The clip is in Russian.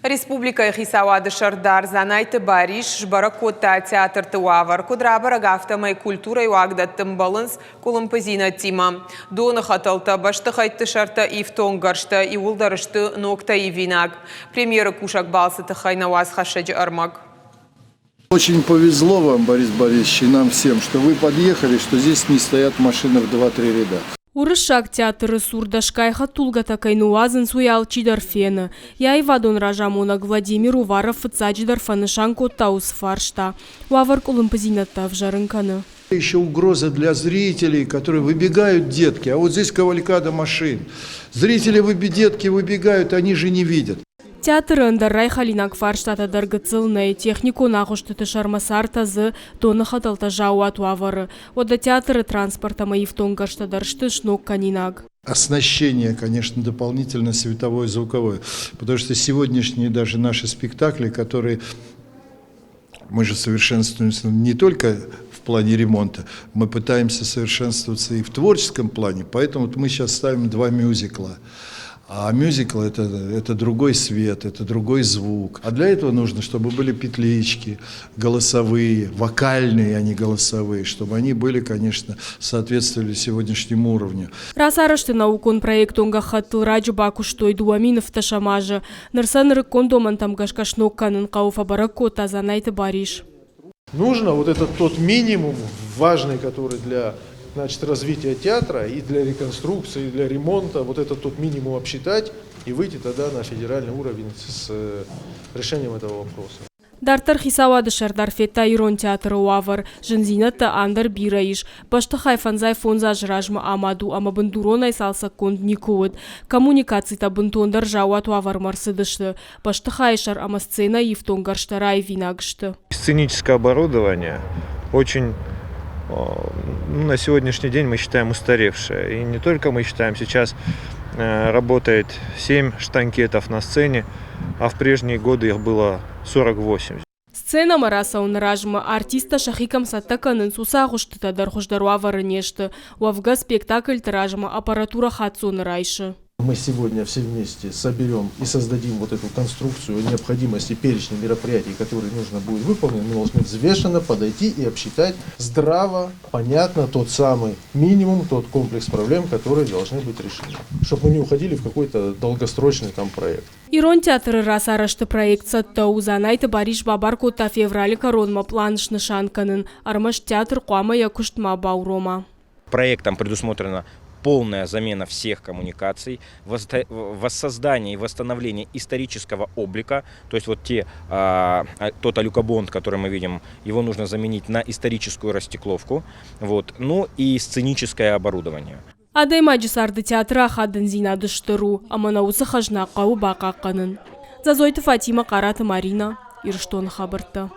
Республика Хисауады Шардар Занайты Бариш Жбаракота театр Туавар Кудрабара гафтамай культура и агдаттым баланс кулымпызина тима. Дона хаталта башты хайтты шарта и втонгаршта и улдарышты нокта и винаг. Премьера кушак балсыты хайнаваз хашаджи армак. Очень повезло вам, Борис Борисович, и нам всем, что вы подъехали, что здесь не стоят машины в 2-3 ряда. Урышак театры сурдашкайха тулгата кайнуазын суялчидар фена. Я и вадон ражамонак Владимир Уваров фацаджидар фанышанко таус фаршта. Уавар кулымпазината в жарынканы. Еще угроза для зрителей, которые выбегают детки, а вот здесь кавалькада машин. Зрители детки выбегают, они же не видят. Театр ындаррай халинак фарштата даргыцылнай технику нахуштыты шармасартазы тоны хаталта жауат уавары. Ода театры транспорта маевтонгаршта даршты шнок канинак. Оснащение, конечно, дополнительно световое, звуковое. Потому что сегодняшние даже наши спектакли, которые мы же совершенствуемся не только в плане ремонта, мы пытаемся совершенствоваться и в творческом плане. Поэтому мы сейчас ставим 2 мюзикла. А мюзикл это другой свет, это другой звук. А для этого нужно, чтобы были петлички голосовые, вокальные, а не голосовые, чтобы они были, конечно, соответствовали сегодняшнему уровню. Расарашты наукон проект онга хаттыл раджу бакуштой дуаминов ташамажа. Нарсанры кондоман там гашкашнок канын кауфа баракота занайты бариш. Нужно вот этот тот минимум важный, который для развития театра и для реконструкции, и для ремонта, вот этот тот минимум обсчитать и выйти тогда на федеральный уровень с решением этого вопроса. Дартар Хисауады Шардар фетта ирон театры уавар, жензината андер бираиш. Башты хайфанзай фонза жражма амаду, ама бандуронай салса конд никуыд. Коммуникаций-то бунтондар жауат уавар марсыдышты. Башты хайшар ама сцена евтонгаршта рай винагшты. Сценическое оборудование очень... на сегодняшний день мы считаем устаревшее. И не только мы считаем, сейчас работает 7 штанкетов на сцене, а в прежние годы их было 48. Сцена мараса он ражма артиста шахикам саттаканын сусагуштыта дархуждару аварынешты. Уавга спектакль тражма аппаратура хатсон райши. Мы сегодня все вместе соберем и создадим вот эту конструкцию необходимости перечня мероприятий, которые нужно будет выполнить. Мы должны взвешенно подойти и обсчитать здраво, понятно, тот самый минимум, тот комплекс проблем, которые должны быть решены. Чтобы мы не уходили в какой-то долгосрочный там проект. Ирон театры расарашты проект саттау занайты бариш бабаркота феврале коронма планышны шанканын. Армаш театр куама якуштма баурома. Проектом предусмотрено полная замена всех коммуникаций, воссоздание и восстановление исторического облика. То есть вот тот алюкобонд, который мы видим, его нужно заменить на историческую растекловку. Вот. Ну и сценическое оборудование. Адаймаджи сарды театра хадын зинады штыру, аманаусы хажна қау бақаққанын. Зазойты Фатима Қараты Марина, Ирштон хабырты.